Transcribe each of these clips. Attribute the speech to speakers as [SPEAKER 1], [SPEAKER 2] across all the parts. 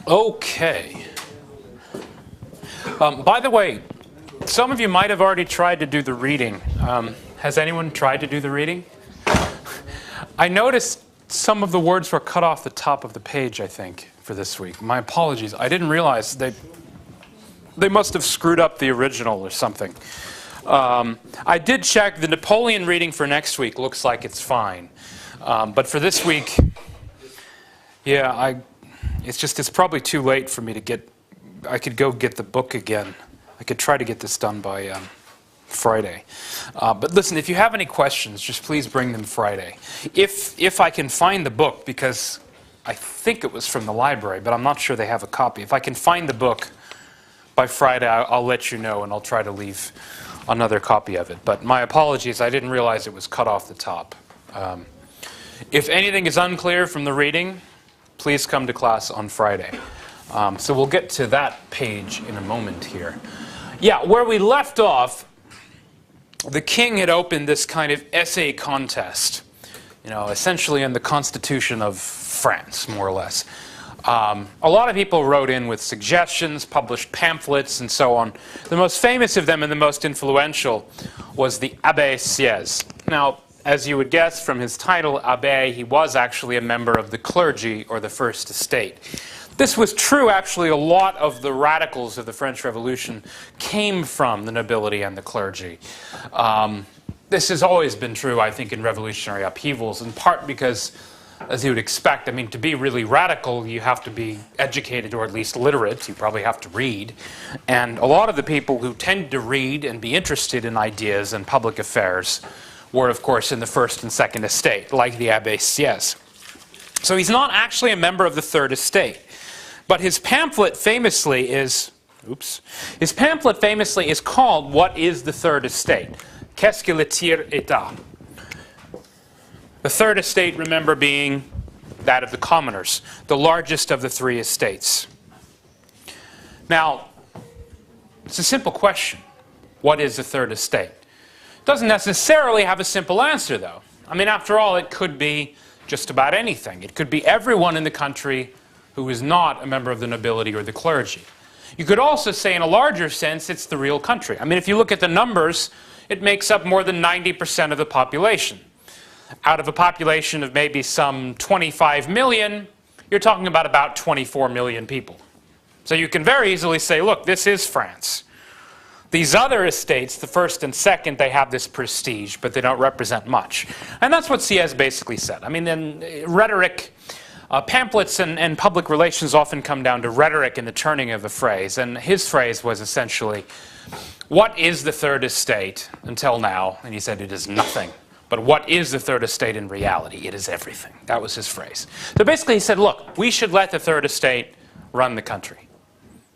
[SPEAKER 1] Okay. By the way, some of you might have already tried to do the reading. Has anyone tried to do the reading? I noticed some of the words were cut off the top of the page, I think, for this week. My apologies. I didn't realize they must have screwed up the original or something. I did check. The Napoleon reading for next week looks like it's fine. But for this week, yeah, it's probably too late for me to get. I could go get the book again. I could try to get this done by Friday. But listen, if you have any questions, just please bring them Friday. If I can find the book, because I think it was from the library, but I'm not sure they have a copy. If I can find the book by Friday, I'll let you know, and I'll try to leave another copy of it. But my apologies, I didn't realize it was cut off the top. If anything is unclear from the reading, please come to class on Friday. So we'll get to that page in a moment here. Yeah, where we left off, the king had opened this kind of essay contest, essentially in the Constitution of France, more or less. A lot of people wrote in with suggestions, published pamphlets, and so on. The most famous of them and the most influential was the Abbé Sieyès. Now, as you would guess from his title, Abbé, he was actually a member of the clergy or the First Estate. This was true, actually. A lot of the radicals of the French Revolution came from the nobility and the clergy. This has always been true, I think, in revolutionary upheavals, in part because, as you would expect, I mean, to be really radical, you have to be educated or at least literate. You probably have to read. And a lot of the people who tend to read and be interested in ideas and public affairs were, of course, in the First and Second Estate, like the Abbé Sieyès. So he's not actually a member of the Third Estate. But his pamphlet famously is, called What is the Third Estate? Qu'est-ce que le tiers-état? The Third Estate, remember, being that of the commoners, the largest of the three estates. Now, it's a simple question. What is the Third Estate? It doesn't necessarily have a simple answer, though. I mean, after all, it could be just about anything. It could be everyone in the country who is not a member of the nobility or the clergy. You could also say, in a larger sense, it's the real country. I mean, if you look at the numbers, it makes up more than 90% of the population. Out of a population of maybe some 25 million, you're talking about 24 million people. So you can very easily say, look, this is France. These other estates, the first and second, they have this prestige, but they don't represent much. And that's what Sieyès basically said. I mean, in rhetoric, pamphlets and public relations often come down to rhetoric and the turning of a phrase. And his phrase was essentially, what is the Third Estate until now? And he said, it is nothing. But what is the Third Estate in reality? It is everything. That was his phrase. So basically he said, look, we should let the Third Estate run the country.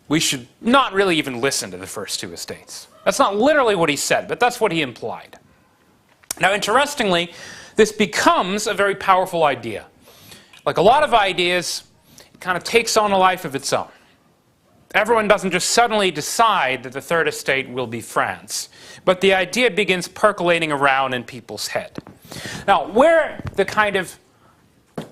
[SPEAKER 1] We should not really even listen to the first two estates. That's not literally what he said, but that's what he implied. Now, interestingly, this becomes a very powerful idea. Like a lot of ideas, it kind of takes on a life of its own. Everyone doesn't just suddenly decide that the Third Estate will be France, but the idea begins percolating around in people's head. Now, where the kind of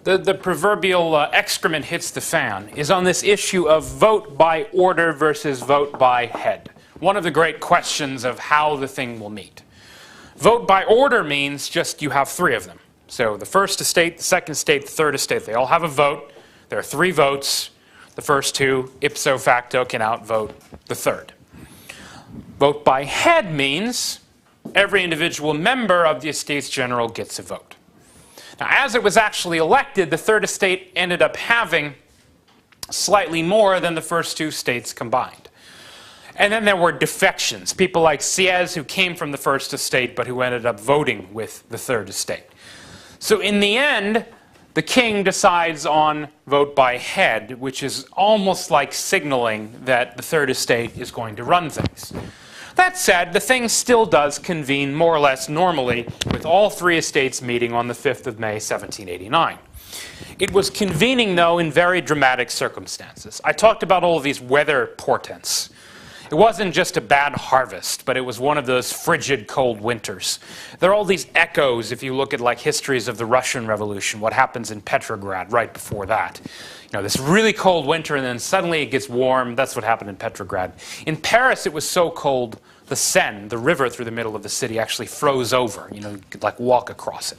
[SPEAKER 1] the proverbial excrement hits the fan is on this issue of vote by order versus vote by head. One of the great questions of how the thing will meet. Vote by order means just you have three of them. So the First Estate, the Second Estate, the Third Estate, they all have a vote. There are three votes. The first two, ipso facto, can outvote the third. Vote by head means every individual member of the Estates General gets a vote. Now, as it was actually elected, the Third Estate ended up having slightly more than the first two states combined. And then there were defections, people like Sieyès who came from the First Estate but who ended up voting with the Third Estate. So in the end, the king decides on vote by head, which is almost like signaling that the Third Estate is going to run things. That said, the thing still does convene more or less normally, with all three estates meeting on the 5th of May, 1789. It was convening, though, in very dramatic circumstances. I talked about all of these weather portents. It wasn't just a bad harvest, but it was one of those frigid, cold winters. There are all these echoes if you look at like histories of the Russian Revolution, what happens in Petrograd right before that. You know, this really cold winter, and then suddenly it gets warm. That's what happened in Petrograd. In Paris, it was so cold, the Seine, the river through the middle of the city, actually froze over. You know, you could like walk across it.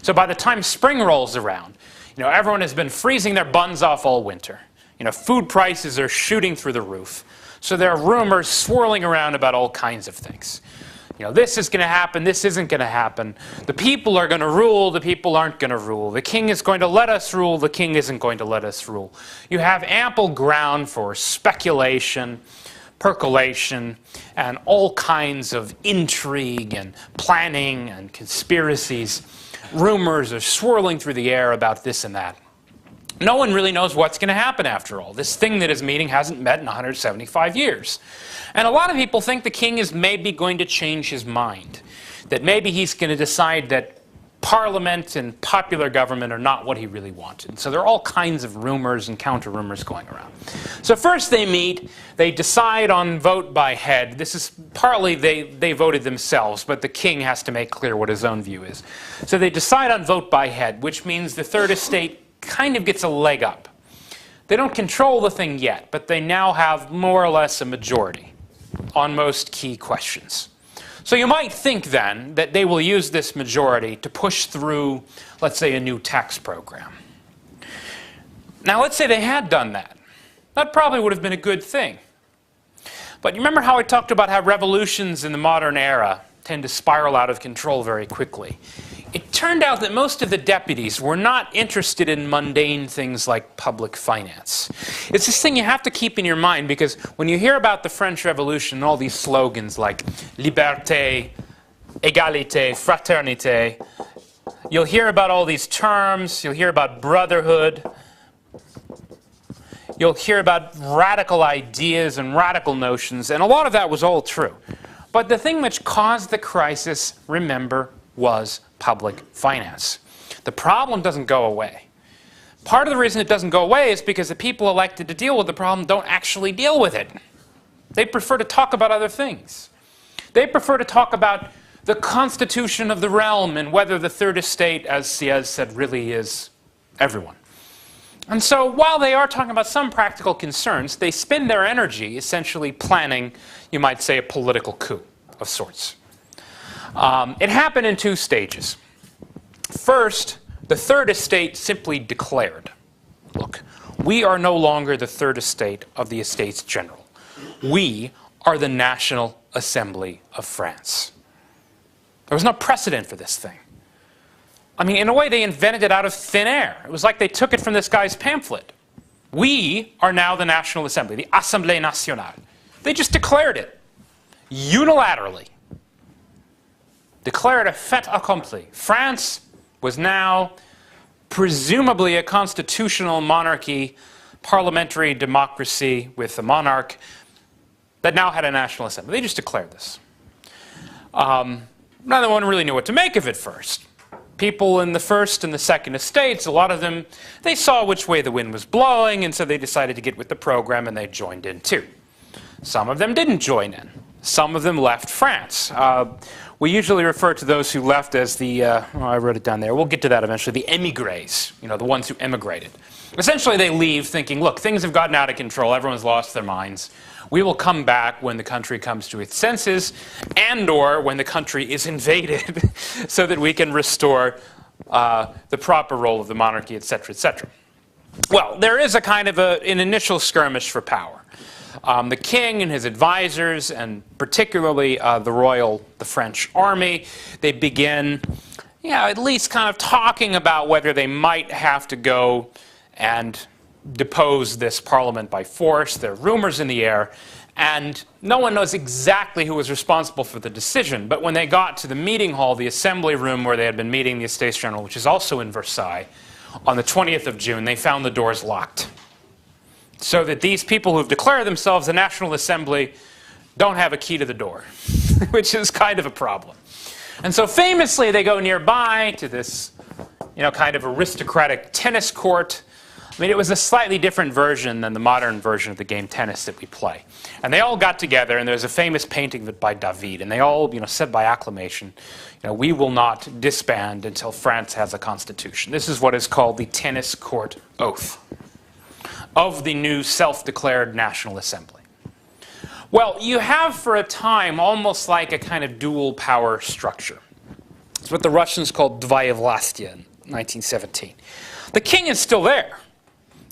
[SPEAKER 1] So by the time spring rolls around, you know, everyone has been freezing their buns off all winter. You know, food prices are shooting through the roof. So there are rumors swirling around about all kinds of things. You know, this is going to happen, this isn't going to happen. The people are going to rule, the people aren't going to rule. The king is going to let us rule, the king isn't going to let us rule. You have ample ground for speculation, percolation, and all kinds of intrigue and planning and conspiracies. Rumors are swirling through the air about this and that. No one really knows what's going to happen after all. This thing that is meeting hasn't met in 175 years. And a lot of people think the king is maybe going to change his mind. That maybe he's going to decide that parliament and popular government are not what he really wanted. So there are all kinds of rumors and counter-rumors going around. So first they meet, they decide on vote by head. This is partly they voted themselves, but the king has to make clear what his own view is. So they decide on vote by head, which means the third estate kind of gets a leg up. They don't control the thing yet, but they now have more or less a majority on most key questions. So you might think then that they will use this majority to push through, let's say, a new tax program. Now let's say they had done that. That probably would have been a good thing. But you remember how I talked about how revolutions in the modern era tend to spiral out of control very quickly? It turned out that most of the deputies were not interested in mundane things like public finance. It's this thing you have to keep in your mind, because when you hear about the French Revolution and all these slogans like liberté, égalité, fraternité, you'll hear about all these terms, you'll hear about brotherhood, you'll hear about radical ideas and radical notions, and a lot of that was all true. But the thing which caused the crisis, remember, was public finance. The problem doesn't go away. Part of the reason it doesn't go away is because the people elected to deal with the problem don't actually deal with it. They prefer to talk about other things. They prefer to talk about the constitution of the realm and whether the third estate, as Sieyès said, really is everyone. And so while they are talking about some practical concerns, they spend their energy essentially planning, you might say, a political coup of sorts. It happened in two stages. First, the third estate simply declared, look, we are no longer the third estate of the Estates General. We are the National Assembly of France. There was no precedent for this thing. I mean, in a way, they invented it out of thin air. It was like they took it from this guy's pamphlet. We are now the National Assembly, the Assemblée Nationale. They just declared it unilaterally. Declared a fait accompli. France was now presumably a constitutional monarchy, parliamentary democracy with a monarch that now had a national assembly. They just declared this. Neither one really knew what to make of it first. People in the first and the second estates, a lot of them, they saw which way the wind was blowing, and so they decided to get with the program, and they joined in too. Some of them didn't join in. Some of them left France. We usually refer to those who left as the, I wrote it down there, we'll get to that eventually, the émigrés, you know, the ones who emigrated. Essentially they leave thinking, look, things have gotten out of control, everyone's lost their minds. We will come back when the country comes to its senses, and or when the country is invaded, so that we can restore the proper role of the monarchy, etc., etc. Well, there is a kind of an initial skirmish for power. The king and his advisors, and particularly the French army, they begin, at least kind of talking about whether they might have to go and depose this parliament by force. There are rumors in the air, and no one knows exactly who was responsible for the decision. But when they got to the meeting hall, the assembly room where they had been meeting the Estates General, which is also in Versailles, on the 20th of June, they found the doors locked. So that these people who've declared themselves a National Assembly don't have a key to the door, which is kind of a problem. And so famously they go nearby to this, kind of aristocratic tennis court. I mean, it was a slightly different version than the modern version of the game tennis that we play. And they all got together, and there's a famous painting of it by David, and they all, said by acclamation, we will not disband until France has a constitution. This is what is called the tennis court oath of the new self-declared National Assembly. Well, you have for a time almost like a kind of dual power structure. It's what the Russians called Dvayevlastia in 1917. The king is still there.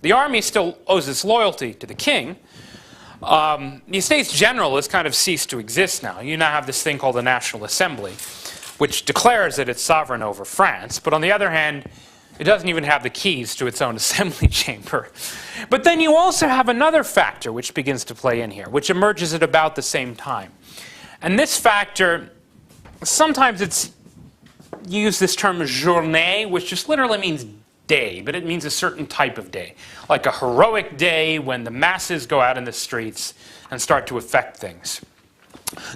[SPEAKER 1] The army still owes its loyalty to the king. The States General has kind of ceased to exist now. You now have this thing called the National Assembly, which declares that it's sovereign over France. But on the other hand, it doesn't even have the keys to its own assembly chamber. But then you also have another factor which begins to play in here, which emerges at about the same time. And this factor, sometimes it's you use this term journée, which just literally means day, but it means a certain type of day. Like a heroic day when the masses go out in the streets and start to affect things.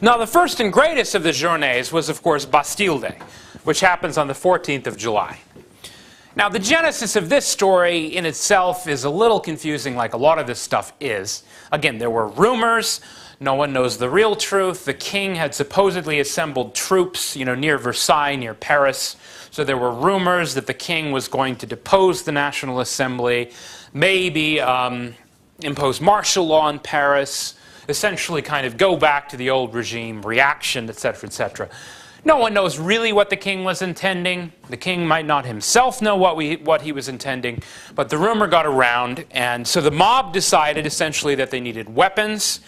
[SPEAKER 1] Now, the first and greatest of the journées was, of course, Bastille Day, which happens on the 14th of July. Now, the genesis of this story in itself is a little confusing, like a lot of this stuff is. Again, there were rumors. No one knows the real truth. The king had supposedly assembled troops, near Versailles, near Paris. So there were rumors that the king was going to depose the National Assembly, maybe impose martial law in Paris, essentially kind of go back to the old regime, reaction, etc., etc. No one knows really what the king was intending. The king might not himself know what he was intending, but the rumor got around, and so the mob decided essentially that they needed weapons,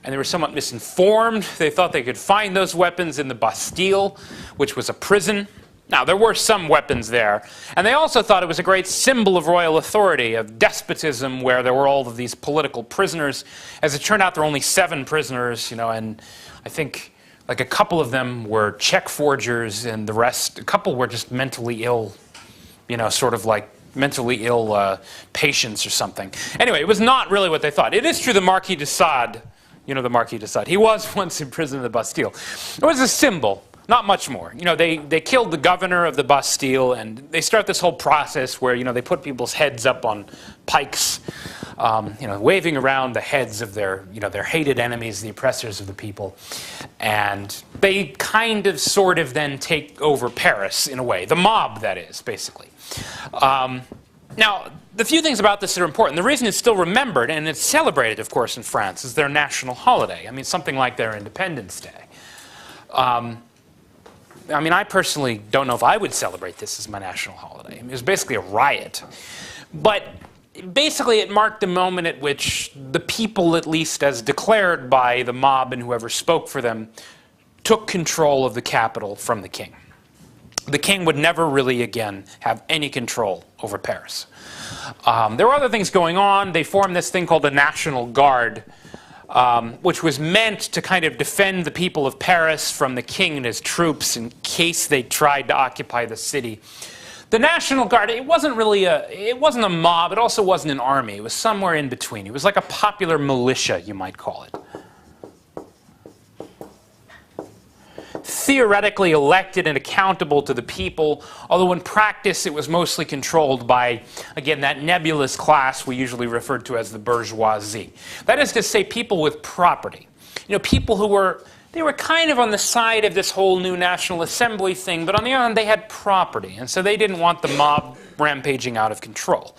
[SPEAKER 1] and they were somewhat misinformed. They thought they could find those weapons in the Bastille, which was a prison. Now, there were some weapons there, and they also thought it was a great symbol of royal authority, of despotism, where there were all of these political prisoners. As it turned out, there were only 7 prisoners, and I think like a couple of them were check forgers, and the rest, a couple were just mentally ill, sort of like mentally ill patients or something. Anyway, it was not really what they thought. It is true the Marquis de Sade, the Marquis de Sade, he was once in prison in the Bastille. It was a symbol. Not much more. They killed the governor of the Bastille, and they start this whole process where, they put people's heads up on pikes, waving around the heads of their hated enemies, the oppressors of the people. And they kind of, sort of then take over Paris in a way. The mob, that is, basically. Now, the few things about this that are important, the reason it's still remembered, and it's celebrated, of course, in France, is their national holiday. I mean, something like their Independence Day. I personally don't know if I would celebrate this as my national holiday. It was basically a riot. But basically it marked the moment at which the people, at least as declared by the mob and whoever spoke for them, took control of the capital from the king. The king would never really again have any control over Paris. There were other things going on. They formed this thing called the National Guard, which was meant to kind of defend the people of Paris from the king and his troops in case they tried to occupy the city. The National Guard, it wasn't a mob, it also wasn't an army. It was somewhere in between. It was like a popular militia, you might call it. Theoretically elected and accountable to the people, although in practice it was mostly controlled by, again, that nebulous class we usually refer to as the bourgeoisie. That is to say, people with property. People who were kind of on the side of this whole new National Assembly thing, but on the other hand, they had property, and so they didn't want the mob rampaging out of control.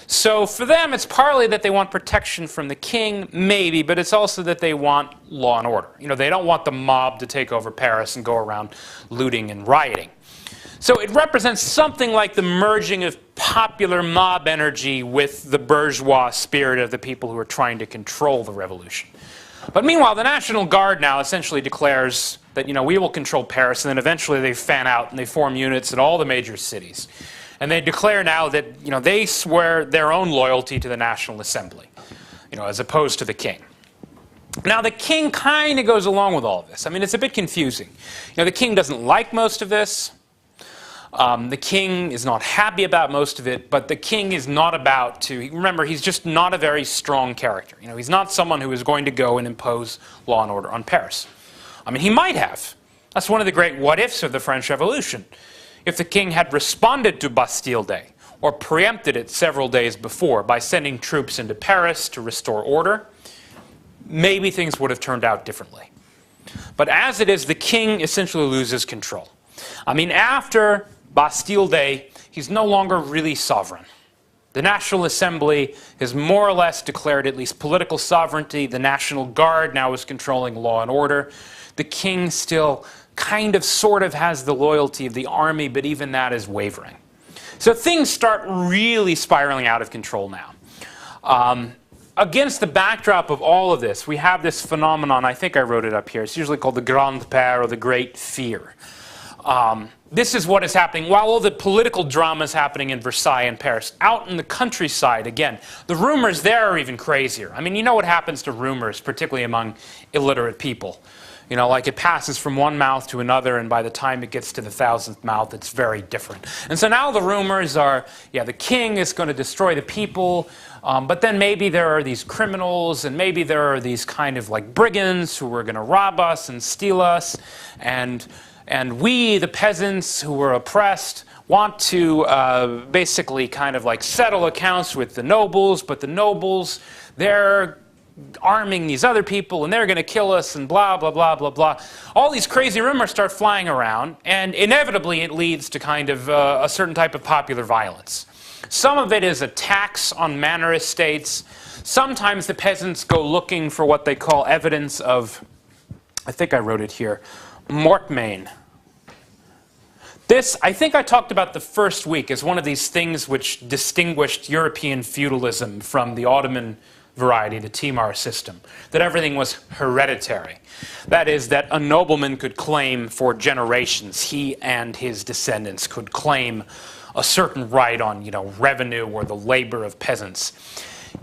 [SPEAKER 1] So for them, it's partly that they want protection from the king, maybe, but it's also that they want law and order. They don't want the mob to take over Paris and go around looting and rioting. So it represents something like the merging of popular mob energy with the bourgeois spirit of the people who are trying to control the revolution. But meanwhile, the National Guard now essentially declares that, we will control Paris, and then eventually they fan out and they form units in all the major cities. And they declare now that, they swear their own loyalty to the National Assembly, as opposed to the king. Now, the king kind of goes along with all of this. I mean, it's a bit confusing. The king doesn't like most of this. The king is not happy about most of it, but the king is not about to, remember, he's just not a very strong character. He's not someone who is going to go and impose law and order on Paris. I mean, he might have. That's one of the great what-ifs of the French Revolution. If the king had responded to Bastille Day, or preempted it several days before by sending troops into Paris to restore order, maybe things would have turned out differently. But as it is, the king essentially loses control. I mean, after Bastille Day, he's no longer really sovereign. The National Assembly has more or less declared at least political sovereignty. The National Guard now is controlling law and order. The king still kind of sort of has the loyalty of the army, but even that is wavering. So things start really spiraling out of control now. Against the backdrop of all of this, we have this phenomenon, I think I wrote it up here, it's usually called the Grande Peur, or the Great Fear. This is what is happening while all the political drama is happening in Versailles and Paris. Out in the countryside, again, the rumors there are even crazier. I mean, you know what happens to rumors, particularly among illiterate people. You know, like it passes from one mouth to another, and by the time it gets to the 1000th mouth, it's very different. And so now the rumors are, yeah, the king is going to destroy the people, but then maybe there are these criminals, and maybe there are these kind of like brigands who are going to rob us and steal us, and we, the peasants who were oppressed, want to basically kind of like settle accounts with the nobles, but the nobles, they're arming these other people, and they're going to kill us, and blah, blah, blah, blah, blah. All these crazy rumors start flying around, and inevitably it leads to kind of a certain type of popular violence. Some of it is attacks on manor estates. Sometimes the peasants go looking for what they call evidence of, I think I wrote it here, mortmain. This, I think I talked about the first week as one of these things which distinguished European feudalism from the Ottoman variety, the Timar system, that everything was hereditary. That is, that a nobleman could claim for generations, he and his descendants could claim a certain right on, revenue or the labor of peasants.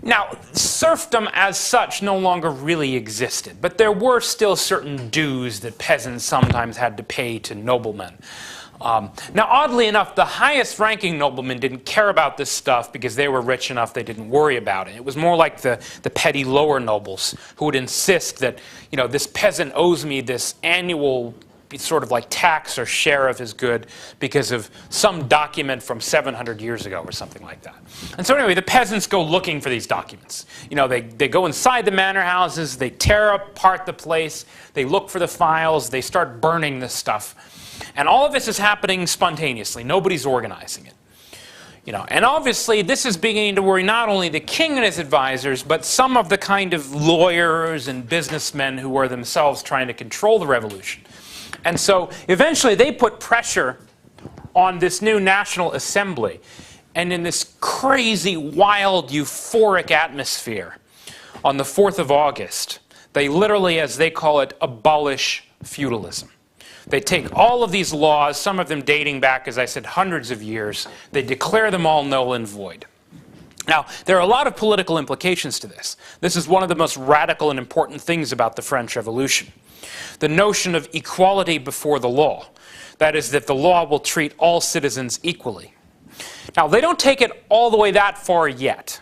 [SPEAKER 1] Now, serfdom as such no longer really existed, but there were still certain dues that peasants sometimes had to pay to noblemen. Now, oddly enough, the highest-ranking noblemen didn't care about this stuff because they were rich enough they didn't worry about it. It was more like the petty lower nobles who would insist that, this peasant owes me this annual sort of like tax or share of his good because of some document from 700 years ago or something like that. And so anyway, the peasants go looking for these documents. They go inside the manor houses, they tear apart the place, they look for the files, they start burning this stuff. And all of this is happening spontaneously. Nobody's organizing it. And obviously this is beginning to worry not only the king and his advisors, but some of the kind of lawyers and businessmen who are themselves trying to control the revolution. And so eventually they put pressure on this new National Assembly. And in this crazy, wild, euphoric atmosphere, on the 4th of August, they literally, as they call it, abolish feudalism. They take all of these laws, some of them dating back, as I said, hundreds of years. They declare them all null and void. Now, there are a lot of political implications to this. This is one of the most radical and important things about the French Revolution. The notion of equality before the law. That is, that the law will treat all citizens equally. Now, they don't take it all the way that far yet.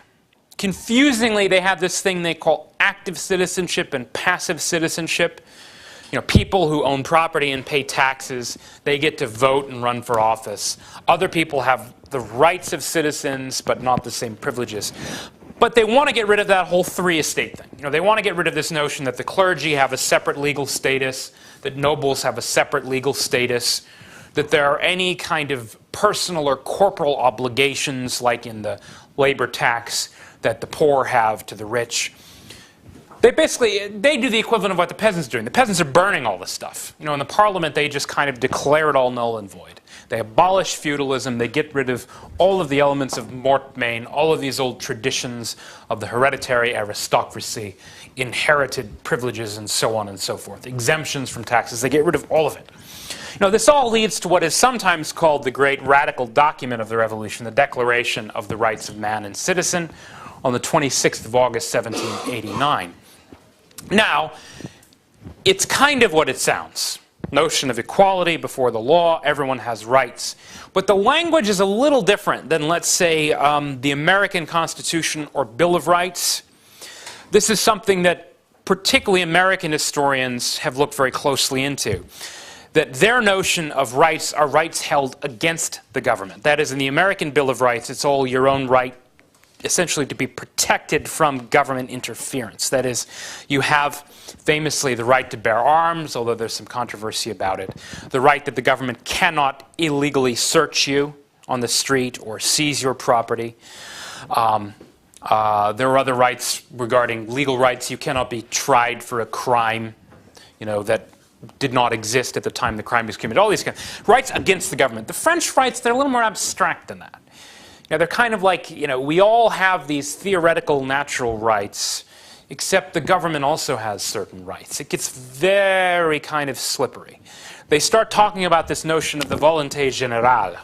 [SPEAKER 1] Confusingly, they have this thing they call active citizenship and passive citizenship. People who own property and pay taxes, they get to vote and run for office. Other people have the rights of citizens, but not the same privileges. But they want to get rid of that whole three-estate thing. They want to get rid of this notion that the clergy have a separate legal status, that nobles have a separate legal status, that there are any kind of personal or corporal obligations, like in the labor tax, that the poor have to the rich. They do the equivalent of what the peasants are doing. The peasants are burning all this stuff. In the parliament, they just kind of declare it all null and void. They abolish feudalism. They get rid of all of the elements of mortmain, all of these old traditions of the hereditary aristocracy, inherited privileges, and so on and so forth. Exemptions from taxes. They get rid of all of it. This all leads to what is sometimes called the great radical document of the Revolution, the Declaration of the Rights of Man and Citizen, on the 26th of August, 1789. Now, it's kind of what it sounds. Notion of equality before the law, everyone has rights. But the language is a little different than, let's say, the American Constitution or Bill of Rights. This is something that particularly American historians have looked very closely into. that their notion of rights are rights held against the government. That is, in the American Bill of Rights, it's all your own right, essentially to be protected from government interference. That is, you have famously the right to bear arms, although there's some controversy about it, the right that the government cannot illegally search you on the street or seize your property. There are other rights regarding legal rights. You cannot be tried for a crime, that did not exist at the time the crime was committed. All these kinds of rights against the government. The French rights, they're a little more abstract than that. They're kind of like, we all have these theoretical natural rights, except the government also has certain rights. It gets very kind of slippery. They start talking about this notion of the volonté générale,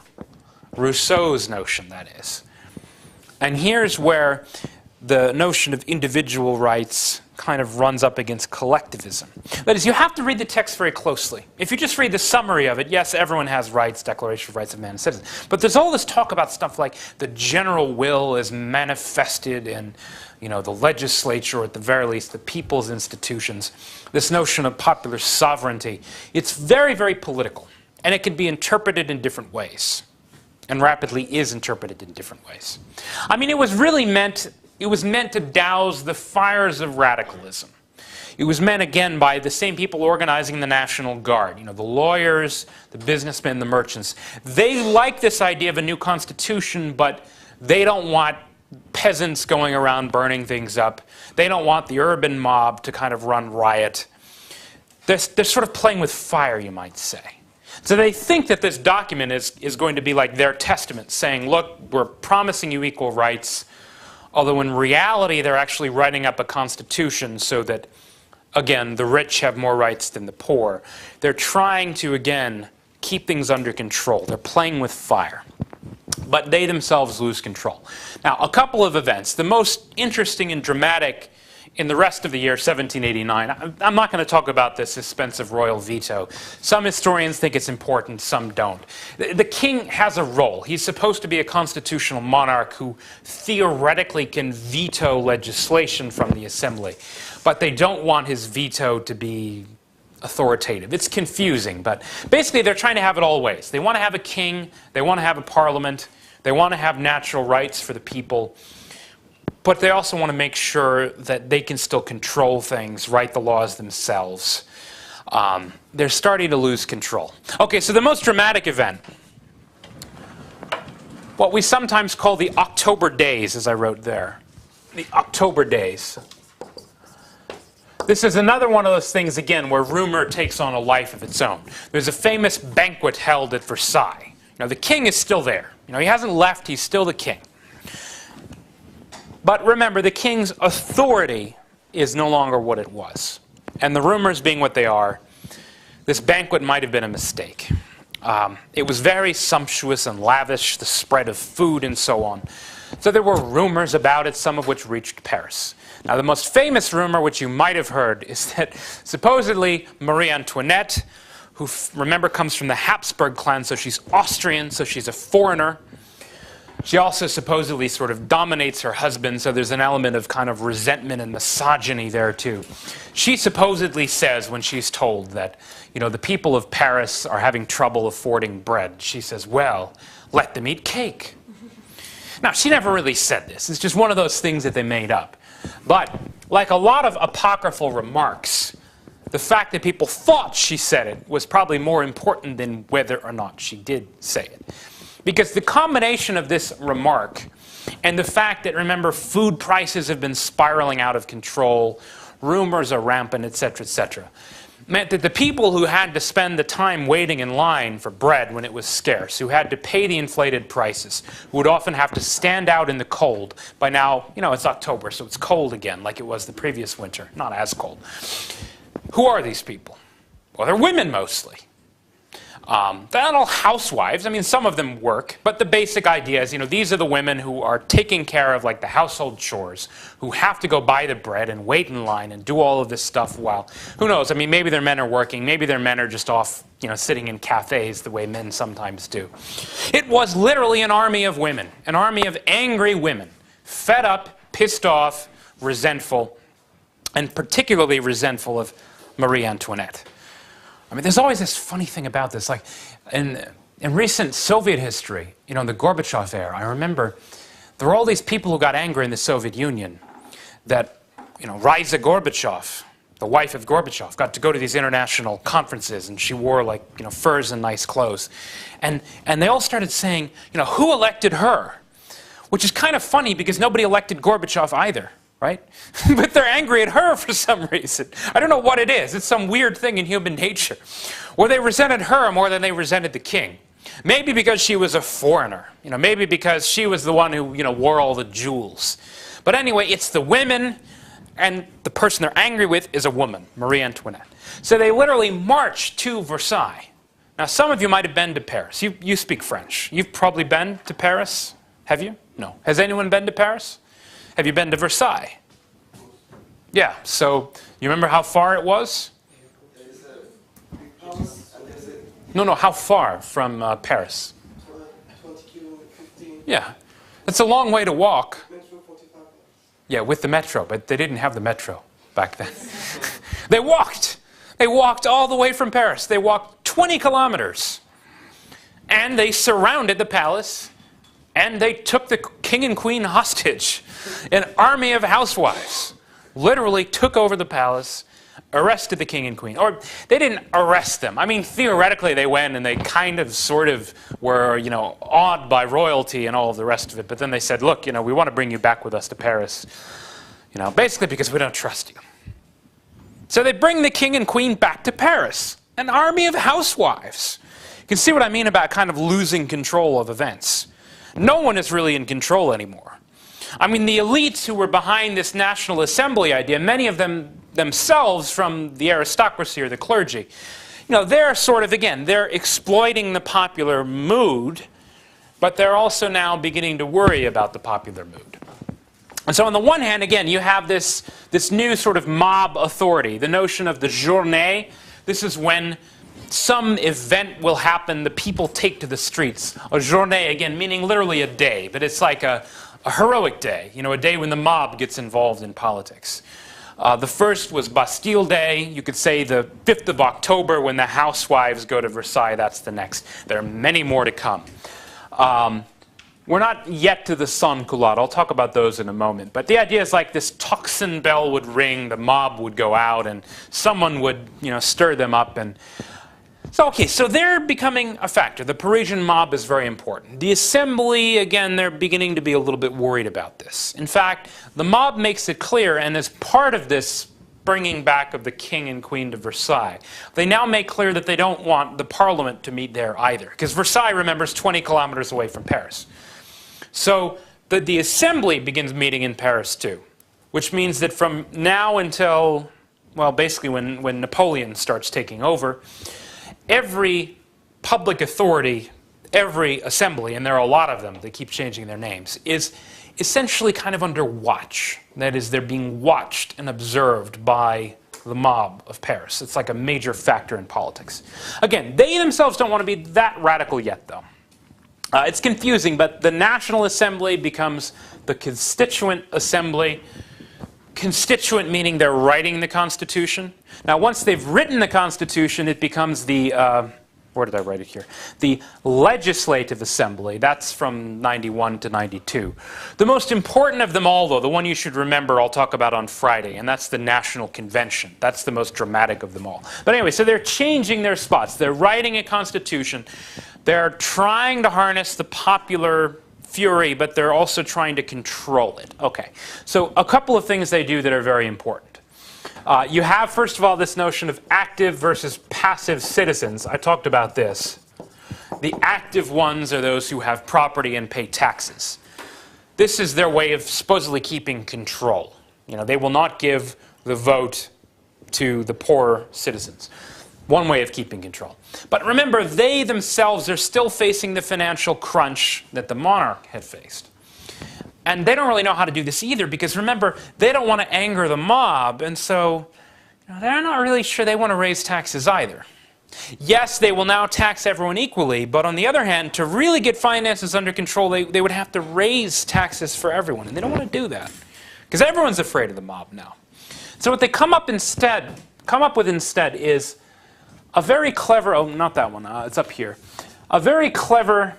[SPEAKER 1] Rousseau's notion, that is. And here's where the notion of individual rights kind of runs up against collectivism. That is, you have to read the text very closely. If you just read the summary of it, yes, everyone has rights, Declaration of Rights of Man and Citizen. But there's all this talk about stuff like the general will is manifested in, the legislature, or at the very least, the people's institutions. This notion of popular sovereignty. It's very, very political. And it can be interpreted in different ways. And rapidly is interpreted in different ways. I mean, it was meant to douse the fires of radicalism. It was meant, again, by the same people organizing the National Guard, the lawyers, the businessmen, the merchants. They like this idea of a new constitution, but they don't want peasants going around burning things up. They don't want the urban mob to kind of run riot. They're sort of playing with fire, you might say. So they think that this document is going to be like their testament, saying, look, we're promising you equal rights, although in reality they're actually writing up a constitution so that, again, the rich have more rights than the poor. They're trying to, again, keep things under control. They're playing with fire. But they themselves lose control. Now, a couple of events. The most interesting and dramatic in the rest of the year 1789, I'm not going to talk about the suspensive royal veto. Some historians think it's important, some don't. The king has a role. He's supposed to be a constitutional monarch who theoretically can veto legislation from the assembly. But they don't want his veto to be authoritative. It's confusing, but basically they're trying to have it all ways. They want to have a king, they want to have a parliament, they want to have natural rights for the people, but they also want to make sure that they can still control things, write the laws themselves. They're starting to lose control. Okay, so the most dramatic event, what we sometimes call the October Days, as I wrote there. The October Days. This is another one of those things, again, where rumor takes on a life of its own. There's a famous banquet held at Versailles. Now, the king is still there. He hasn't left, he's still the king. But remember, the king's authority is no longer what it was. And the rumors being what they are, this banquet might have been a mistake. It was very sumptuous and lavish, the spread of food and so on. So there were rumors about it, some of which reached Paris. Now, the most famous rumor, which you might have heard, is that supposedly Marie Antoinette, who, remember, comes from the Habsburg clan, so she's Austrian, so she's a foreigner. She also supposedly sort of dominates her husband, so there's an element of kind of resentment and misogyny there, too. She supposedly says, when she's told that, the people of Paris are having trouble affording bread, she says, well, let them eat cake. Now, she never really said this. It's just one of those things that they made up. But, like a lot of apocryphal remarks, the fact that people thought she said it was probably more important than whether or not she did say it. Because the combination of this remark and the fact that, remember, food prices have been spiraling out of control, rumors are rampant, etc., meant that the people who had to spend the time waiting in line for bread when it was scarce, who had to pay the inflated prices, who would often have to stand out in the cold. By now, it's October, so it's cold again, like it was the previous winter. Not as cold. Who are these people? Well, they're women mostly. They're not all housewives. I mean, some of them work, but the basic idea is, these are the women who are taking care of, like, the household chores, who have to go buy the bread and wait in line and do all of this stuff while, who knows, I mean, maybe their men are working, maybe their men are just off, sitting in cafes the way men sometimes do. It was literally an army of women, an army of angry women, fed up, pissed off, resentful, and particularly resentful of Marie Antoinette. I mean, there's always this funny thing about this. Like, in recent Soviet history, you know, in the Gorbachev era, I remember there were all these people who got angry in the Soviet Union that, you know, Riza Gorbachev, the wife of Gorbachev, got to go to these international conferences, and she wore, like, you know, furs and nice clothes. And they all started saying, you know, who elected her? Which is kind of funny because nobody elected Gorbachev either, right? But they're angry at her for some reason. I don't know what it is. It's some weird thing in human nature. Or they resented her more than they resented the king. Maybe because she was a foreigner. You know, maybe because she was the one who, you know, wore all the jewels. But anyway, it's the women, and the person they're angry with is a woman, Marie Antoinette. So they literally marched to Versailles. Now, some of you might have been to Paris. You speak French. You've probably been to Paris. Have you? No. Has anyone been to Paris? Have you been to Versailles? Yeah. So you remember how far it was? No, how far from Paris?
[SPEAKER 2] 20 kilometers, 15.
[SPEAKER 1] Yeah. That's a long way to walk. Yeah, with the metro, but they didn't have the metro back then. They walked. They walked all the way from Paris. They walked 20 kilometers. And they surrounded the palace, and they took the king and queen hostage. An army of housewives literally took over the palace, arrested the king and queen. Or they didn't arrest them. I mean, theoretically they went and they kind of sort of were, you know, awed by royalty and all of the rest of it. But then they said, look, you know, we want to bring you back with us to Paris. You know, basically because we don't trust you. So they bring the king and queen back to Paris. An army of housewives. You can see what I mean about kind of losing control of events. No one is really in control anymore. I mean, the elites who were behind this National Assembly idea, many of them themselves from the aristocracy or the clergy, you know, they're sort of, again, they're exploiting the popular mood, but they're also now beginning to worry about the popular mood. And so on the one hand, again, you have this new sort of mob authority, the notion of the journée. This is when some event will happen, the people take to the streets. A journée, again, meaning literally a day, but it's like a heroic day, you know, a day when the mob gets involved in politics. The first was Bastille Day. You could say the 5th of October when the housewives go to Versailles. That's the next. There are many more to come. We're not yet to the sans-culottes. I'll talk about those in a moment. But the idea is like this tocsin bell would ring, the mob would go out, and someone would, you know, stir them up. And so, okay, so they're becoming a factor. The Parisian mob is very important. The assembly, again, they're beginning to be a little bit worried about this. In fact, the mob makes it clear, and as part of this bringing back of the king and queen to Versailles, they now make clear that they don't want the parliament to meet there either. Because Versailles, remember, is 20 kilometers away from Paris. So the assembly begins meeting in Paris too, which means that from now until, well, basically when Napoleon starts taking over, every public authority, every assembly, and there are a lot of them, they keep changing their names, is essentially kind of under watch. That is, they're being watched and observed by the mob of Paris. It's like a major factor in politics. Again, they themselves don't want to be that radical yet, though. It's confusing, but the National Assembly becomes the Constituent Assembly. Constituent meaning they're writing the Constitution. Now, once they've written the Constitution, it becomes the, where did I write it here? The Legislative Assembly. That's from 91 to 92. The most important of them all, though, the one you should remember I'll talk about on Friday, and that's the National Convention. That's the most dramatic of them all. But anyway, so they're changing their spots. They're writing a Constitution. They're trying to harness the popular fury, but they're also trying to control it. Okay, so a couple of things they do that are very important. You have, first of all, this notion of active versus passive citizens. I talked about this. The active ones are those who have property and pay taxes. This is their way of supposedly keeping control. You know, they will not give the vote to the poorer citizens. One way of keeping control. But remember, they themselves are still facing the financial crunch that the monarch had faced. And they don't really know how to do this either, because remember, they don't want to anger the mob, and so they're not really sure they want to raise taxes either. Yes, they will now tax everyone equally, but on the other hand, to really get finances under control, they would have to raise taxes for everyone, and they don't want to do that, because everyone's afraid of the mob now. So what they come up with instead is a very clever, oh, not that one, it's up here, a very clever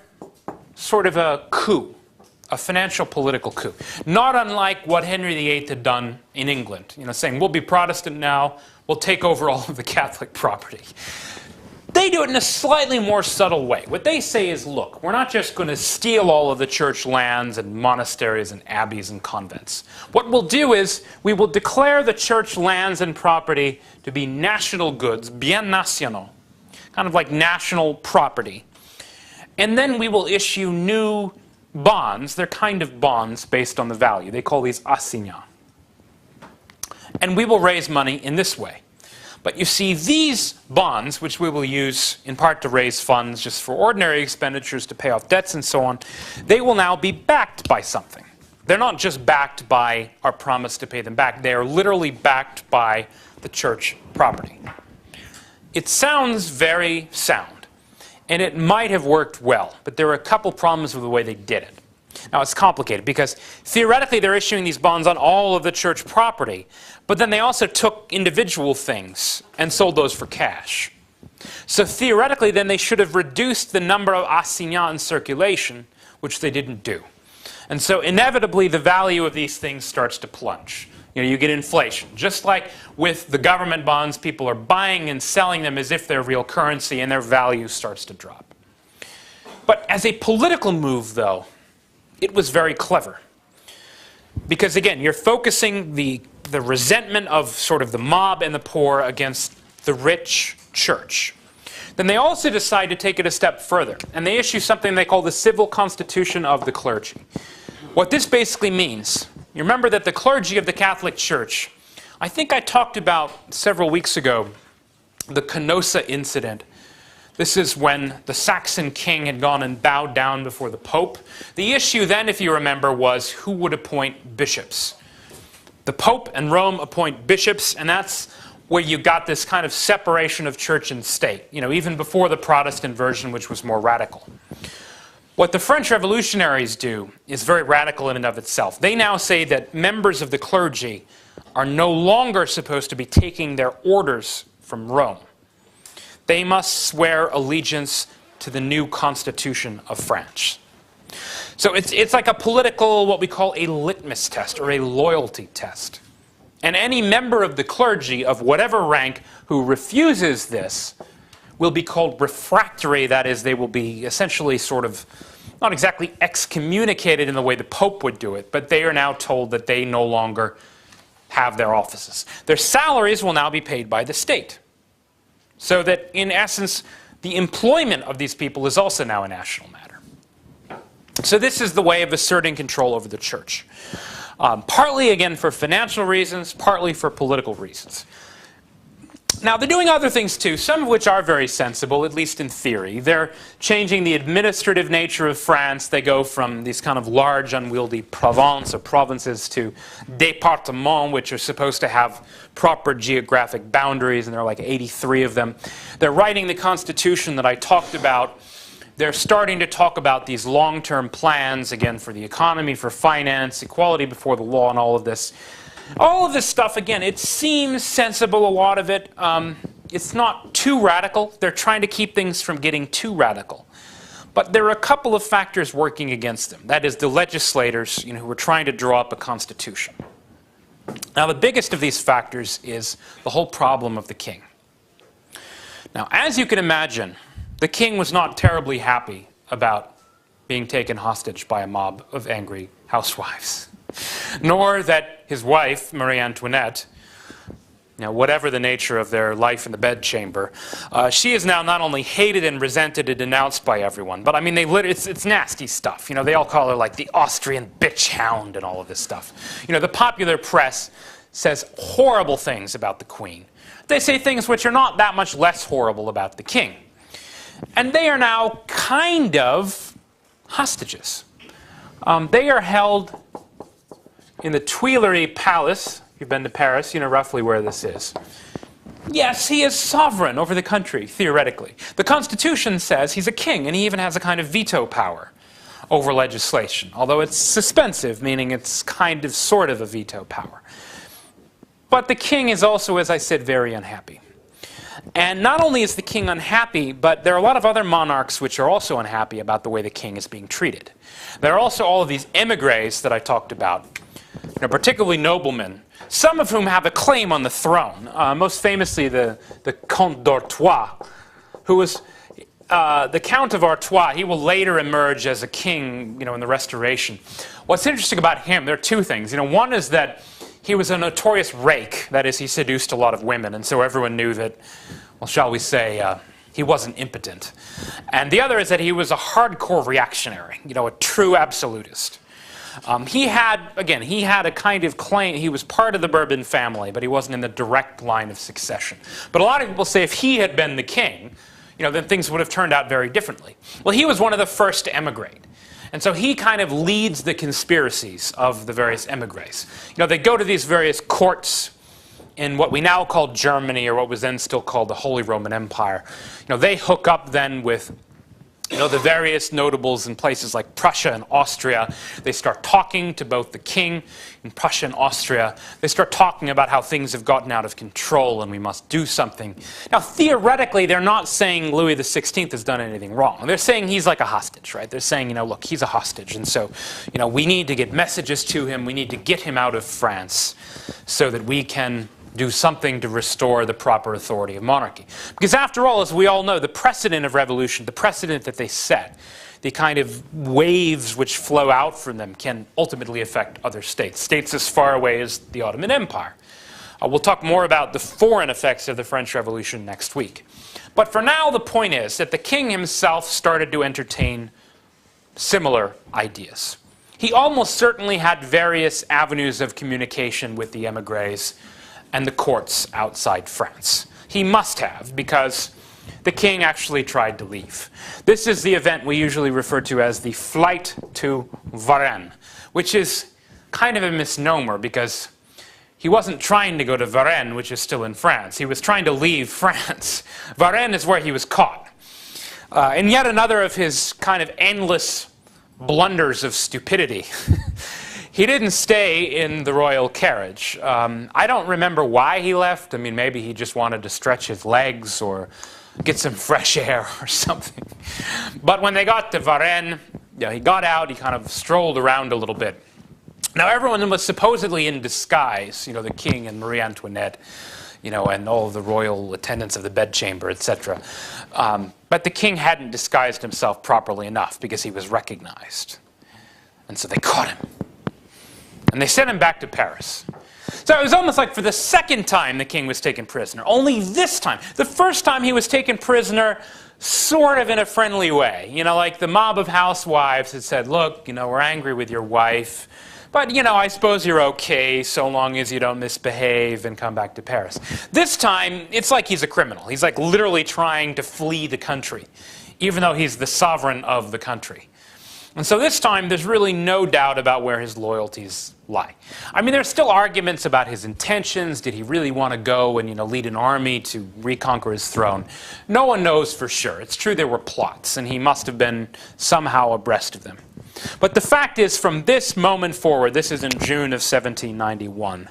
[SPEAKER 1] sort of a coup, a financial political coup, not unlike what Henry VIII had done in England, saying, we'll be Protestant now, we'll take over all of the Catholic property. They do it in a slightly more subtle way. What they say is, look, we're not just going to steal all of the church lands and monasteries and abbeys and convents. What we'll do is we will declare the church lands and property to be national goods, bien national, kind of like national property. And then we will issue new bonds. They're kind of bonds based on the value. They call these assignats. And we will raise money in this way. But you see, these bonds, which we will use in part to raise funds just for ordinary expenditures to pay off debts and so on, they will now be backed by something. They're not just backed by our promise to pay them back. They are literally backed by the church property. It sounds very sound, and it might have worked well, but there were a couple problems with the way they did it. Now, it's complicated because theoretically they're issuing these bonds on all of the church property, but then they also took individual things and sold those for cash. So theoretically, then they should have reduced the number of assignats in circulation, which they didn't do. And so inevitably, the value of these things starts to plunge. You get inflation. Just like with the government bonds, people are buying and selling them as if they're real currency, and their value starts to drop. But as a political move, though, it was very clever. Because again, you're focusing the resentment of sort of the mob and the poor against the rich church. Then they also decide to take it a step further, and they issue something they call the Civil Constitution of the Clergy. What this basically means, you remember that the clergy of the Catholic Church, I think I talked about several weeks ago, the Canossa incident. This is when the Saxon king had gone and bowed down before the Pope. The issue then, if you remember, was who would appoint bishops. The Pope and Rome appoint bishops, and that's where you got this kind of separation of church and state, even before the Protestant version, which was more radical. What the French revolutionaries do is very radical in and of itself. They now say that members of the clergy are no longer supposed to be taking their orders from Rome. They must swear allegiance to the new Constitution of France. So it's like a political, what we call a litmus test or a loyalty test. And any member of the clergy of whatever rank who refuses this will be called refractory. That is, they will be essentially sort of, not exactly excommunicated in the way the Pope would do it, but they are now told that they no longer have their offices. Their salaries will now be paid by the state. So that, in essence, the employment of these people is also now a national matter. So this is the way of asserting control over the church. Partly, again, for financial reasons, partly for political reasons. Now, they're doing other things too, some of which are very sensible, at least in theory. They're changing the administrative nature of France. They go from these kind of large, unwieldy provinces or provinces to départements, which are supposed to have proper geographic boundaries, and there are like 83 of them. They're writing the constitution that I talked about. They're starting to talk about these long-term plans, again, for the economy, for finance, equality before the law, and all of this. All of this stuff, again, it seems sensible, a lot of it. It's not too radical. They're trying to keep things from getting too radical. But there are a couple of factors working against them. That is, the legislators, who were trying to draw up a constitution. Now, the biggest of these factors is the whole problem of the king. Now, as you can imagine, the king was not terribly happy about being taken hostage by a mob of angry housewives. Nor that his wife, Marie Antoinette, whatever the nature of their life in the bedchamber, she is now not only hated and resented and denounced by everyone, but I mean, it's nasty stuff. They all call her like the Austrian bitch hound and all of this stuff. The popular press says horrible things about the queen. They say things which are not that much less horrible about the king. And they are now kind of hostages. They are held in the Tuileries Palace. If you've been to Paris, you know roughly where this is. Yes, he is sovereign over the country, theoretically. The Constitution says he's a king, and he even has a kind of veto power over legislation, although it's suspensive, meaning it's kind of sort of a veto power. But the king is also, as I said, very unhappy. And not only is the king unhappy, but there are a lot of other monarchs which are also unhappy about the way the king is being treated. There are also all of these émigrés that I talked about, particularly noblemen, some of whom have a claim on the throne. Most famously, the Comte d'Artois, who was the Count of Artois. He will later emerge as a king, in the Restoration. What's interesting about him, there are two things. One is that he was a notorious rake. That is, he seduced a lot of women, and so everyone knew that, well, shall we say, he wasn't impotent. And the other is that he was a hardcore reactionary, a true absolutist. He had a kind of claim. He was part of the Bourbon family, but he wasn't in the direct line of succession. But a lot of people say if he had been the king, then things would have turned out very differently. Well, he was one of the first to emigrate. And so he kind of leads the conspiracies of the various émigrés. They go to these various courts in what we now call Germany, or what was then still called the Holy Roman Empire. They hook up then with the various notables in places like Prussia and Austria. They start talking to both the king in Prussia and Austria. They start talking about how things have gotten out of control and we must do something. Now, theoretically, they're not saying Louis XVI has done anything wrong. They're saying he's like a hostage, right? They're saying, look, he's a hostage. And so, we need to get messages to him. We need to get him out of France so that we can do something to restore the proper authority of monarchy. Because after all, as we all know, the precedent of revolution, the precedent that they set, the kind of waves which flow out from them can ultimately affect other states, states as far away as the Ottoman Empire. We'll talk more about the foreign effects of the French Revolution next week. But for now, the point is that the king himself started to entertain similar ideas. He almost certainly had various avenues of communication with the émigrés and the courts outside France. He must have, because the king actually tried to leave. This is the event we usually refer to as the flight to Varennes, which is kind of a misnomer because he wasn't trying to go to Varennes, which is still in France. He was trying to leave France. Varennes is where he was caught. And yet another of his kind of endless blunders of stupidity. He didn't stay in the royal carriage. I don't remember why he left. I mean, maybe he just wanted to stretch his legs or get some fresh air or something. But when they got to Varennes, he got out, he kind of strolled around a little bit. Now, everyone was supposedly in disguise, the king and Marie Antoinette, and all of the royal attendants of the bedchamber, etc. But the king hadn't disguised himself properly enough because he was recognized. And so they caught him. And they sent him back to Paris. So it was almost like for the second time the king was taken prisoner. Only this time. The first time he was taken prisoner sort of in a friendly way. Like the mob of housewives had said, look, we're angry with your wife. But, I suppose you're okay so long as you don't misbehave and come back to Paris. This time, it's like he's a criminal. He's like literally trying to flee the country, even though he's the sovereign of the country. And so this time, there's really no doubt about where his loyalties lie. I mean, there's still arguments about his intentions. Did he really want to go and, lead an army to reconquer his throne? No one knows for sure. It's true there were plots, and he must have been somehow abreast of them. But the fact is, from this moment forward, this is in June of 1791,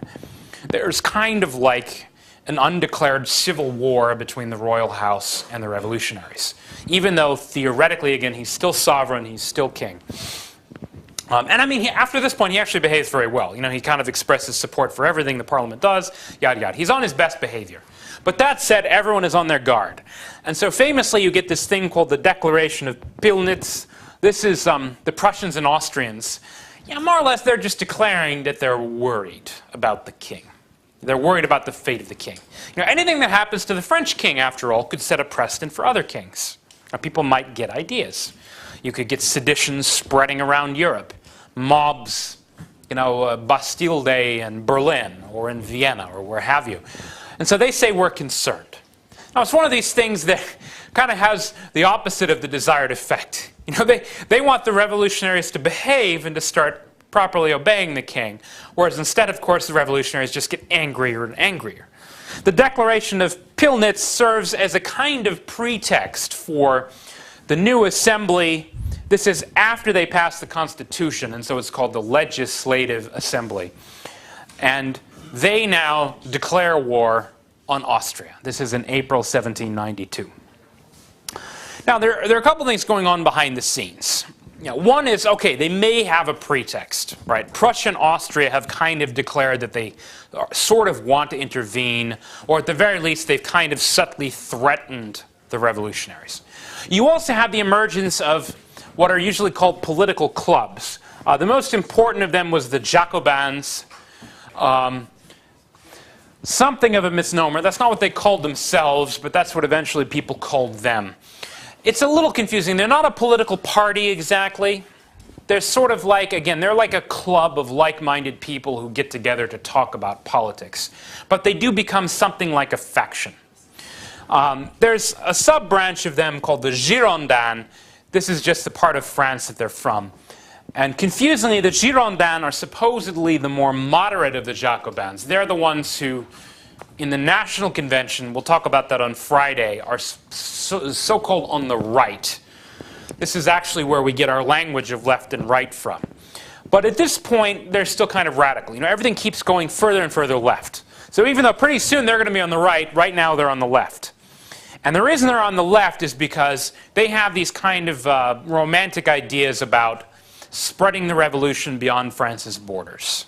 [SPEAKER 1] there's kind of like an undeclared civil war between the royal house and the revolutionaries. Even though, theoretically, again, he's still sovereign, he's still king. And I mean, after this point, he actually behaves very well. He kind of expresses support for everything the parliament does, yada, yada. He's on his best behavior. But that said, everyone is on their guard. And so famously, you get this thing called the Declaration of Pillnitz. This is the Prussians and Austrians. More or less, they're just declaring that they're worried about the king. They're worried about the fate of the king. Anything that happens to the French king, after all, could set a precedent for other kings. People might get ideas. You could get seditions spreading around Europe. Mobs, Bastille Day in Berlin or in Vienna or where have you. And so they say we're concerned. Now, it's one of these things that kind of has the opposite of the desired effect. They want the revolutionaries to behave and to start properly obeying the king, whereas instead, of course, the revolutionaries just get angrier and angrier. The Declaration of Pillnitz serves as a kind of pretext for the new assembly. This is after they pass the Constitution, and so it's called the Legislative Assembly. And they now declare war on Austria. This is in April 1792. Now, there are a couple things going on behind the scenes. One is, okay, they may have a pretext, right? Prussia and Austria have kind of declared that they sort of want to intervene, or at the very least, they've kind of subtly threatened the revolutionaries. You also have the emergence of what are usually called political clubs. The most important of them was the Jacobins. Something of a misnomer. That's not what they called themselves, but that's what eventually people called them. It's a little confusing. They're not a political party exactly. They're sort of like, again, they're like a club of like-minded people who get together to talk about politics. But they do become something like a faction. There's a sub-branch of them called the Girondins. This is just the part of France that they're from. And confusingly, the Girondins are supposedly the more moderate of the Jacobins. They're the ones who, in the National Convention, we'll talk about that on Friday, are so-called on the right. This is actually where we get our language of left and right from. But at this point, they're still kind of radical. Everything keeps going further and further left. So even though pretty soon they're going to be on the right now they're on the left. And the reason they're on the left is because they have these kind of romantic ideas about spreading the revolution beyond France's borders.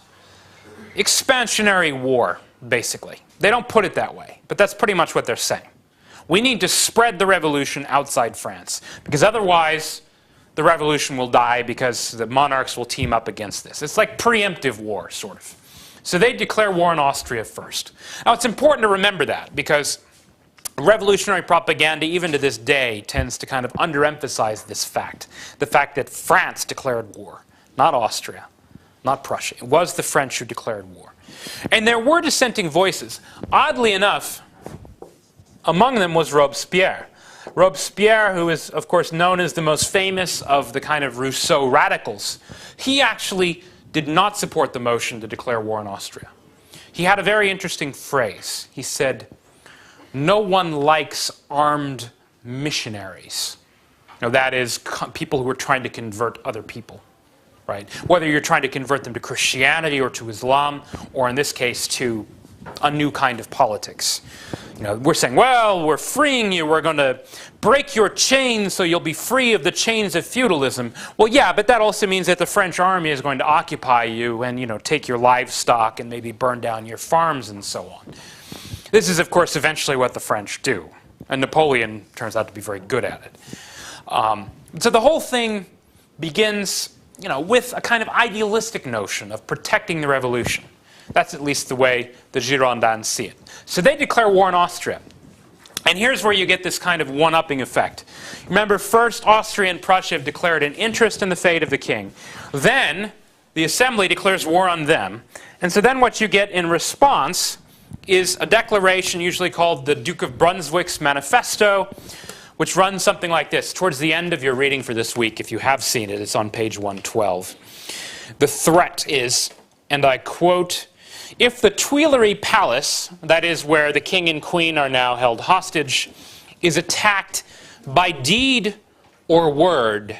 [SPEAKER 1] Expansionary war, basically. They don't put it that way, but that's pretty much what they're saying. We need to spread the revolution outside France, because otherwise the revolution will die because the monarchs will team up against this. It's like preemptive war, sort of. So they declare war on Austria first. Now it's important to remember that, because revolutionary propaganda, even to this day, tends to kind of underemphasize this fact. The fact that France declared war, not Austria, not Prussia. It was the French who declared war. And there were dissenting voices. Oddly enough, among them was Robespierre. Robespierre, who is, of course, known as the most famous of the kind of Rousseau radicals, he actually did not support the motion to declare war on Austria. He had a very interesting phrase. He said, "No one likes armed missionaries." Now, that is people who are trying to convert other people, right? Whether you're trying to convert them to Christianity or to Islam, or in this case, to a new kind of politics. We're saying, well, we're freeing you, we're going to break your chains so you'll be free of the chains of feudalism. Well, yeah, but that also means that the French army is going to occupy you and, take your livestock and maybe burn down your farms and so on. This is, of course, eventually what the French do. And Napoleon turns out to be very good at it. So the whole thing begins, with a kind of idealistic notion of protecting the revolution. That's at least the way the Girondins see it. So they declare war on Austria. And here's where you get this kind of one-upping effect. Remember, first, Austria and Prussia have declared an interest in the fate of the king. Then, the Assembly declares war on them. And so then what you get in response is a declaration usually called the Duke of Brunswick's Manifesto, which runs something like this. Towards the end of your reading for this week, if you have seen it, it's on page 112. The threat is, and I quote, "If the Tuileries Palace," that is where the king and queen are now held hostage, "is attacked by deed or word,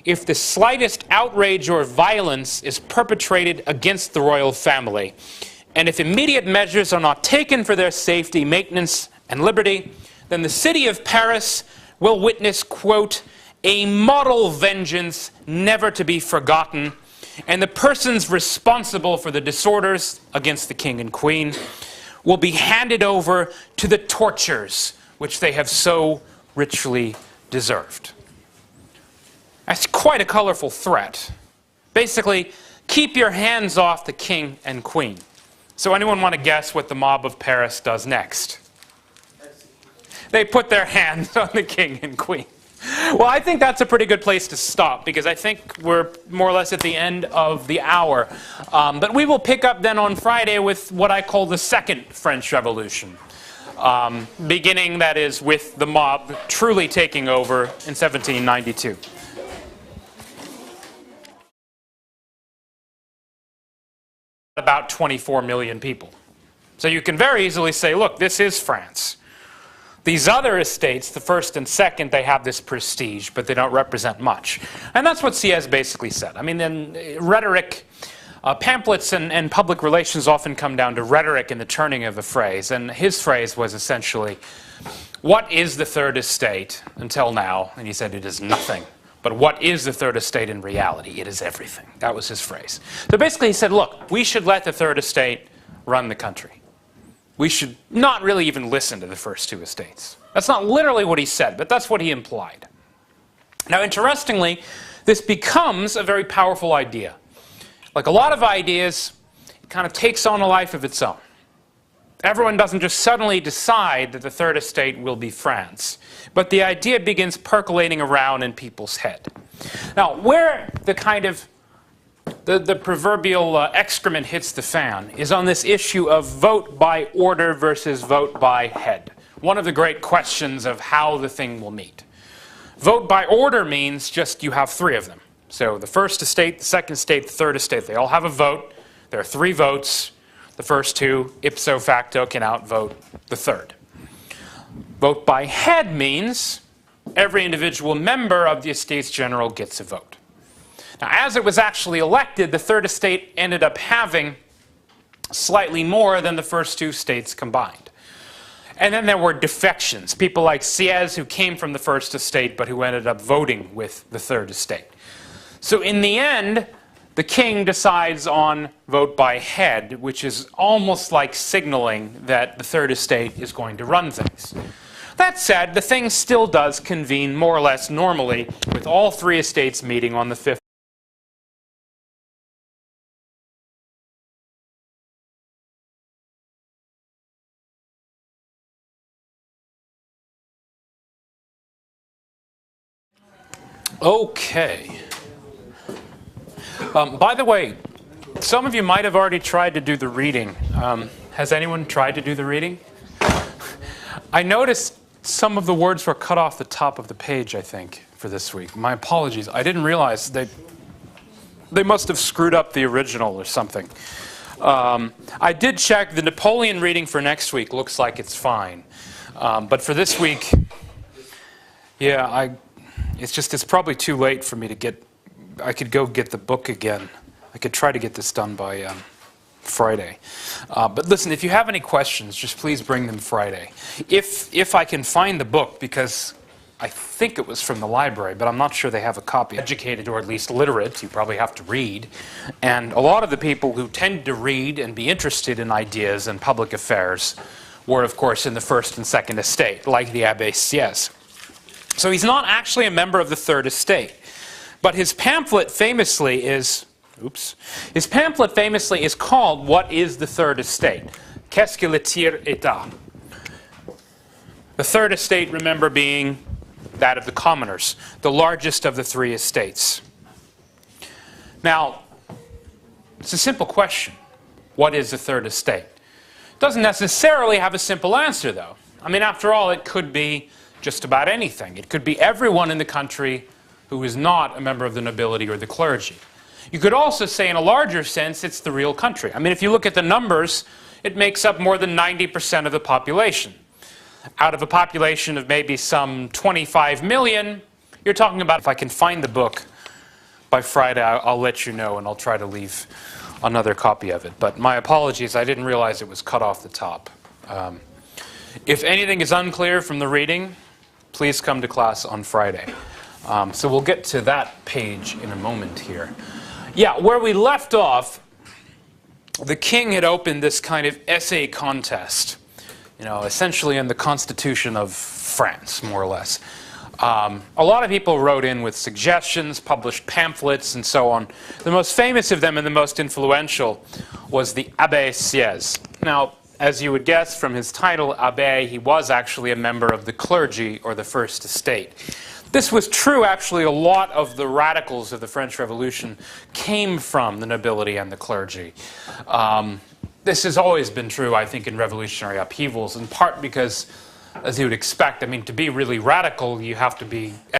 [SPEAKER 1] if the slightest outrage or violence is perpetrated against the royal family, and if immediate measures are not taken for their safety, maintenance, and liberty, then the city of Paris will witness, quote, a model vengeance never to be forgotten, and the persons responsible for the disorders against the king and queen will be handed over to the tortures which they have so richly deserved." That's quite a colorful threat. Basically, keep your hands off the king and queen. So anyone want to guess what the mob of Paris does next? They put their hands on the king and queen. Well, I think that's a pretty good place to stop, because I think we're more or less at the end of the hour. But we will pick up then on Friday with what I call the Second French Revolution, beginning, that is, with the mob truly taking over in 1792. About 24 million people. So you can very easily say, look, this is France. These other estates, the first and second, they have this prestige, but they don't represent much. And that's what Sieyès basically said. I mean, in rhetoric, Pamphlets and public relations often come down to rhetoric and the turning of a phrase, and his phrase was essentially, what is the third estate until now? And he said, it is nothing. But what is the third estate in reality? It is everything. That was his phrase. So basically he said, look, we should let the third estate run the country. We should not really even listen to the first two estates. That's not literally what he said, but that's what he implied. Now, interestingly, this becomes a very powerful idea. Like a lot of ideas, it kind of takes on a life of its own. Everyone doesn't just suddenly decide that the third estate will be France, but the idea begins percolating around in people's head. Now, where the kind of the proverbial excrement hits the fan is on this issue of vote by order versus vote by head. One of the great questions of how the thing will meet. Vote by order means just you have three of them. So the first estate, the second estate, the third estate, they all have a vote. There are three votes. The first two, ipso facto, can outvote the third. Vote by head means every individual member of the Estates General gets a vote. Now, as it was actually elected, the third estate ended up having slightly more than the first two states combined. And then there were defections, people like Sieyès who came from the first estate but who ended up voting with the third estate. So in the end, the king decides on vote by head, which is almost like signaling that the third estate is going to run things. That said, the thing still does convene more or less normally, with all three estates meeting on the 5th. Okay. By the way, some of you might have already tried to do the reading. Has anyone tried to do the reading? I noticed some of the words were cut off the top of the page, I think, for this week. My apologies. I didn't realize they must have screwed up the original or something. I did check. The Napoleon reading for next week looks like it's fine. But for this week, yeah, it's probably too late for me to get. I could go get the book again. I could try to get this done by Friday. But listen, if you have any questions, just please bring them Friday. If I can find the book, because I think it was from the library, but I'm not sure they have a copy. Educated or at least literate, you probably have to read. And a lot of the people who tend to read and be interested in ideas and public affairs were, of course, in the first and second estate, like the Abbé Sieyès. So he's not actually a member of the third estate. But his pamphlet famously is, his pamphlet famously is called What is the Third Estate? Qu'est-ce que le tiers état? The third estate, remember, being that of the commoners, the largest of the three estates. Now, it's a simple question. What is the third estate? It doesn't necessarily have a simple answer, though. I mean, after all, it could be just about anything. It could be everyone in the country who is not a member of the nobility or the clergy. You could also say, in a larger sense, it's the real country. I mean, if you look at the numbers, it makes up more than 90% of the population. Out of a population of maybe some 25 million, you're talking about, if I can find the book by Friday, I'll let you know, and I'll try to leave another copy of it. But my apologies, I didn't realize it was cut off the top. If anything is unclear from the reading, please come to class on Friday. So we'll get to that page in a moment here. Yeah, where we left off, the king had opened this kind of essay contest, you know, essentially in the Constitution of France, more or less. A lot of people wrote in with suggestions, published pamphlets, and so on. The most famous of them and the most influential was the Abbé Sieyès. Now, as you would guess from his title, Abbé, he was actually a member of the clergy or the first estate. This was true, actually. A lot of the radicals of the French Revolution came from the nobility and the clergy. This has always been true, I think, in revolutionary upheavals, in part because, as you would expect, I mean, to be really radical, you have to be